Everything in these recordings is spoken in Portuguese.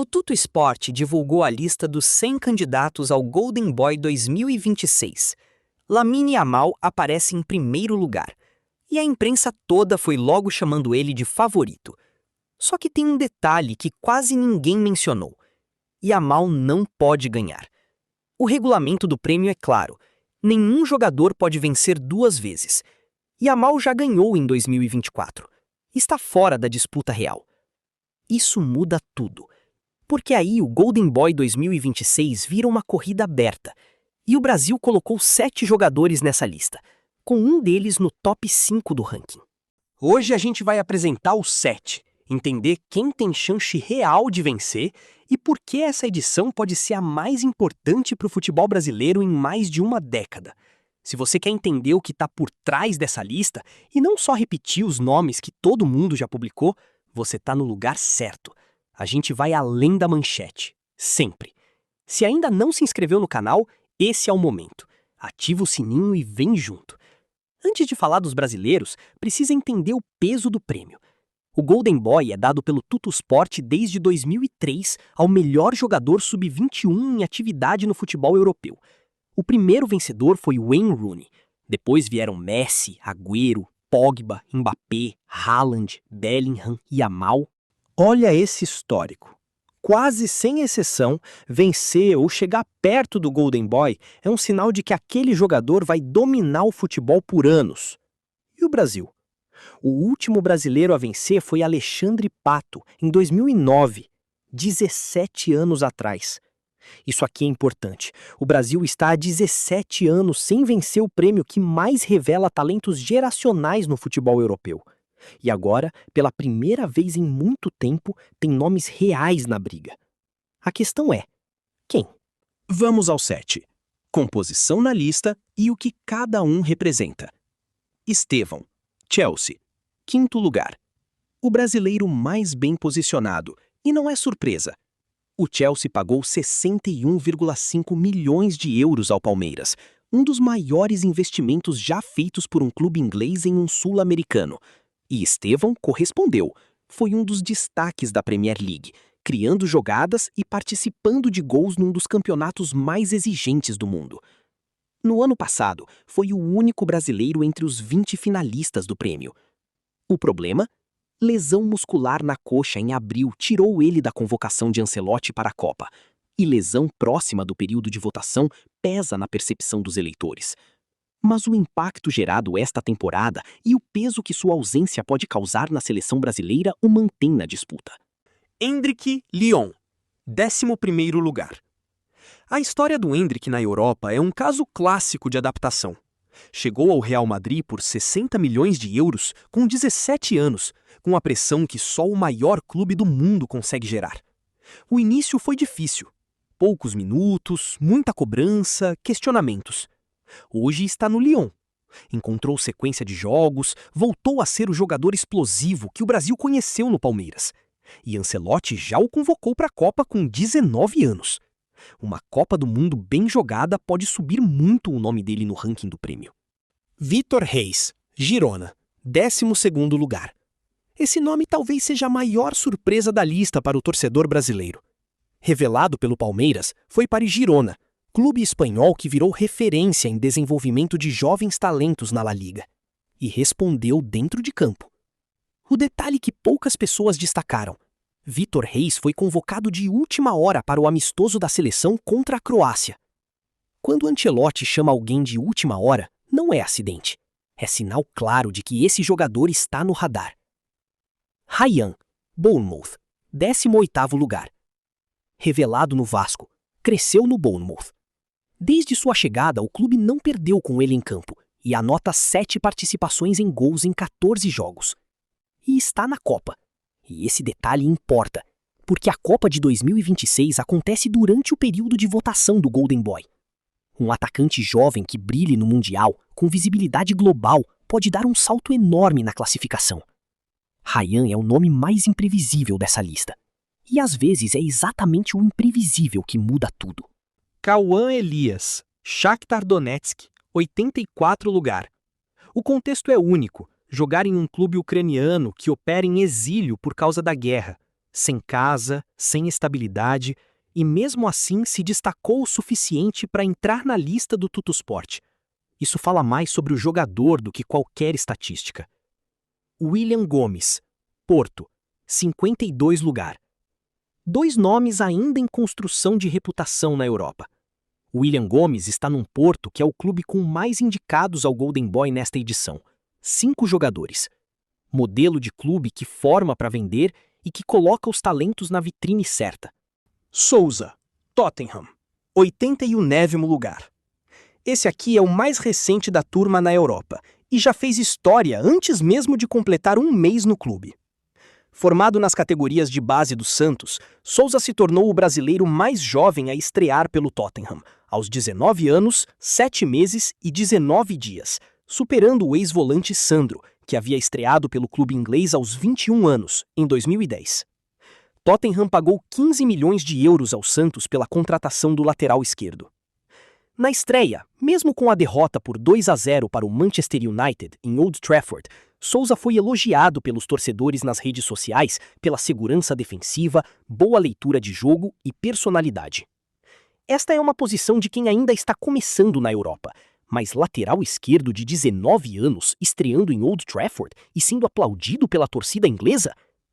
O Tuttosport divulgou a lista dos 100 candidatos ao Golden Boy 2026. Lamine Yamal aparece em primeiro lugar, e a imprensa toda foi logo chamando ele de favorito. Só que tem um detalhe que quase ninguém mencionou. Yamal não pode ganhar. O regulamento do prêmio é claro: nenhum jogador pode vencer duas vezes. Yamal já ganhou em 2024. Está fora da disputa real. Isso muda tudo. Porque aí o Golden Boy 2026 vira uma corrida aberta. E o Brasil colocou 7 jogadores nessa lista, com um deles no top 5 do ranking. Hoje a gente vai apresentar os 7, entender quem tem chance real de vencer e por que essa edição pode ser a mais importante para o futebol brasileiro em mais de uma década. Se você quer entender o que está por trás dessa lista e não só repetir os nomes que todo mundo já publicou, você está no lugar certo. A gente vai além da manchete, sempre. Se ainda não se inscreveu no canal, esse é o momento. Ativa o sininho e vem junto. Antes de falar dos brasileiros, precisa entender o peso do prêmio. O Golden Boy é dado pelo Tuttosport desde 2003 ao melhor jogador sub-21 em atividade no futebol europeu. O primeiro vencedor foi Wayne Rooney. Depois vieram Messi, Agüero, Pogba, Mbappé, Haaland, Bellingham e Yamal. Olha esse histórico. Quase sem exceção, vencer ou chegar perto do Golden Boy é um sinal de que aquele jogador vai dominar o futebol por anos. E o Brasil? O último brasileiro a vencer foi Alexandre Pato, em 2009, 17 anos atrás. Isso aqui é importante. O Brasil está há 17 anos sem vencer o prêmio que mais revela talentos geracionais no futebol europeu. E agora, pela primeira vez em muito tempo, tem nomes reais na briga. A questão é: quem? Vamos ao 7. Composição na lista e o que cada um representa. Estevão, Chelsea, quinto lugar. O brasileiro mais bem posicionado, e não é surpresa. O Chelsea pagou 61,5 milhões de euros ao Palmeiras, um dos maiores investimentos já feitos por um clube inglês em um sul-americano. E Estevão correspondeu. Foi um dos destaques da Premier League, criando jogadas e participando de gols num dos campeonatos mais exigentes do mundo. No ano passado, foi o único brasileiro entre os 20 finalistas do prêmio. O problema? Lesão muscular na coxa em abril tirou ele da convocação de Ancelotti para a Copa. E lesão próxima do período de votação pesa na percepção dos eleitores. Mas o impacto gerado esta temporada e o peso que sua ausência pode causar na seleção brasileira o mantém na disputa. Endrick Lyon, 11º lugar. A história do Endrick na Europa é um caso clássico de adaptação. Chegou ao Real Madrid por 60 milhões de euros com 17 anos, com a pressão que só o maior clube do mundo consegue gerar. O início foi difícil. Poucos minutos, muita cobrança, questionamentos. Hoje está no Lyon. Encontrou sequência de jogos, voltou a ser o jogador explosivo que o Brasil conheceu no Palmeiras. E Ancelotti já o convocou para a Copa com 19 anos. Uma Copa do Mundo bem jogada pode subir muito o nome dele no ranking do prêmio. Vitor Reis, Girona, 12º lugar. Esse nome talvez seja a maior surpresa da lista para o torcedor brasileiro. Revelado pelo Palmeiras, foi para Girona, clube espanhol que virou referência em desenvolvimento de jovens talentos na La Liga. E respondeu dentro de campo. O detalhe que poucas pessoas destacaram: Vitor Reis foi convocado de última hora para o amistoso da seleção contra a Croácia. Quando Ancelotti chama alguém de última hora, não é acidente. É sinal claro de que esse jogador está no radar. Ryan, Bournemouth, 18º lugar. Revelado no Vasco, cresceu no Bournemouth. Desde sua chegada, o clube não perdeu com ele em campo e anota 7 participações em gols em 14 jogos. E está na Copa. E esse detalhe importa, porque a Copa de 2026 acontece durante o período de votação do Golden Boy. Um atacante jovem que brilhe no Mundial, com visibilidade global, pode dar um salto enorme na classificação. Ryan é o nome mais imprevisível dessa lista. E às vezes é exatamente o imprevisível que muda tudo. Cauã Elias, Shakhtar Donetsk, 84º lugar. O contexto é único. Jogar em um clube ucraniano que opera em exílio por causa da guerra. sem casa, sem estabilidade, e mesmo assim se destacou o suficiente para entrar na lista do Tuttosport. Isso fala mais sobre o jogador do que qualquer estatística. William Gomes, Porto, 52 lugar. 2 nomes ainda em construção de reputação na Europa. William Gomes está num Porto que é o clube com mais indicados ao Golden Boy nesta edição. 5 jogadores. Modelo de clube que forma para vender e que coloca os talentos na vitrine certa. Sousa, Tottenham, 89º lugar. Esse aqui é o mais recente da turma na Europa e já fez história antes mesmo de completar um mês no clube. Formado nas categorias de base do Santos, Sousa se tornou o brasileiro mais jovem a estrear pelo Tottenham, aos 19 anos, 7 meses e 19 dias, superando o ex-volante Sandro, que havia estreado pelo clube inglês aos 21 anos, em 2010. Tottenham pagou 15 milhões de euros ao Santos pela contratação do lateral esquerdo. Na estreia, mesmo com a derrota por 2-0 para o Manchester United em Old Trafford, Sousa foi elogiado pelos torcedores nas redes sociais pela segurança defensiva, boa leitura de jogo e personalidade. Esta é uma posição de quem ainda está começando na Europa, mas lateral esquerdo de 19 anos estreando em Old Trafford e sendo aplaudido pela torcida inglesa,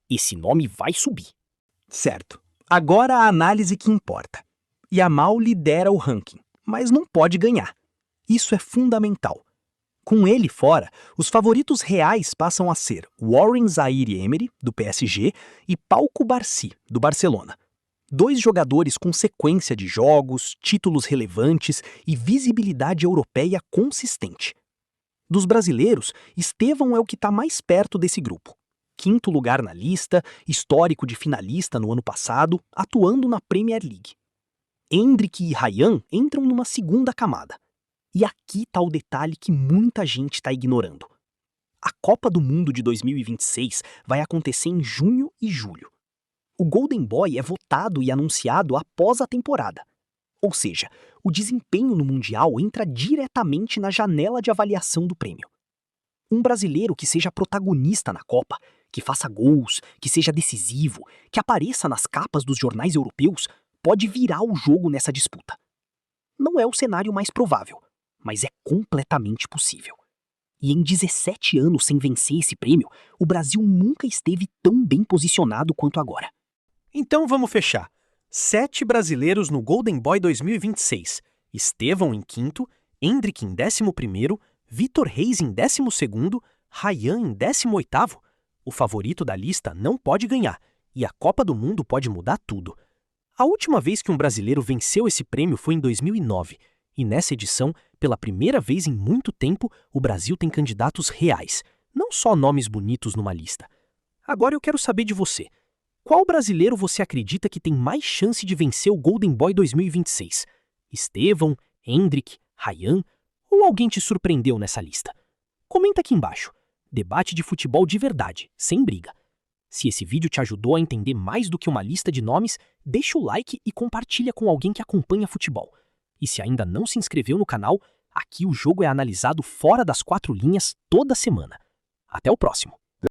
esse nome vai subir. Certo. Agora a análise que importa. Yamal lidera o ranking, mas não pode ganhar. Isso é fundamental. Com ele fora, os favoritos reais passam a ser Warren Zaïre-Emery, do PSG, e Pau Cubarsí, do Barcelona. 2 jogadores com sequência de jogos, títulos relevantes e visibilidade europeia consistente. Dos brasileiros, Estevão é o que está mais perto desse grupo. 5º lugar na lista, histórico de finalista no ano passado, atuando na Premier League. Endrick e Ryan entram numa segunda camada. E aqui está o detalhe que muita gente está ignorando. A Copa do Mundo de 2026 vai acontecer em junho e julho. O Golden Boy é votado e anunciado após a temporada. Ou seja, o desempenho no Mundial entra diretamente na janela de avaliação do prêmio. Um brasileiro que seja protagonista na Copa, que faça gols, que seja decisivo, que apareça nas capas dos jornais europeus, pode virar o jogo nessa disputa. Não é o cenário mais provável, mas é completamente possível. E em 17 anos sem vencer esse prêmio, o Brasil nunca esteve tão bem posicionado quanto agora. Então vamos fechar. 7 brasileiros no Golden Boy 2026. Estevão em 5º, Endrick em 11º, Vitor Reis em 12º, Ryan em 18º. O favorito da lista não pode ganhar, e a Copa do Mundo pode mudar tudo. A última vez que um brasileiro venceu esse prêmio foi em 2009, e nessa edição, pela primeira vez em muito tempo, o Brasil tem candidatos reais, não só nomes bonitos numa lista. Agora eu quero saber de você. Qual brasileiro você acredita que tem mais chance de vencer o Golden Boy 2026? Estevão, Endrick, Ryan ou alguém te surpreendeu nessa lista? Comenta aqui embaixo. Debate de futebol de verdade, sem briga. Se esse vídeo te ajudou a entender mais do que uma lista de nomes, deixa o like e compartilha com alguém que acompanha futebol. E se ainda não se inscreveu no canal, aqui o jogo é analisado fora das 4 linhas toda semana. Até o próximo!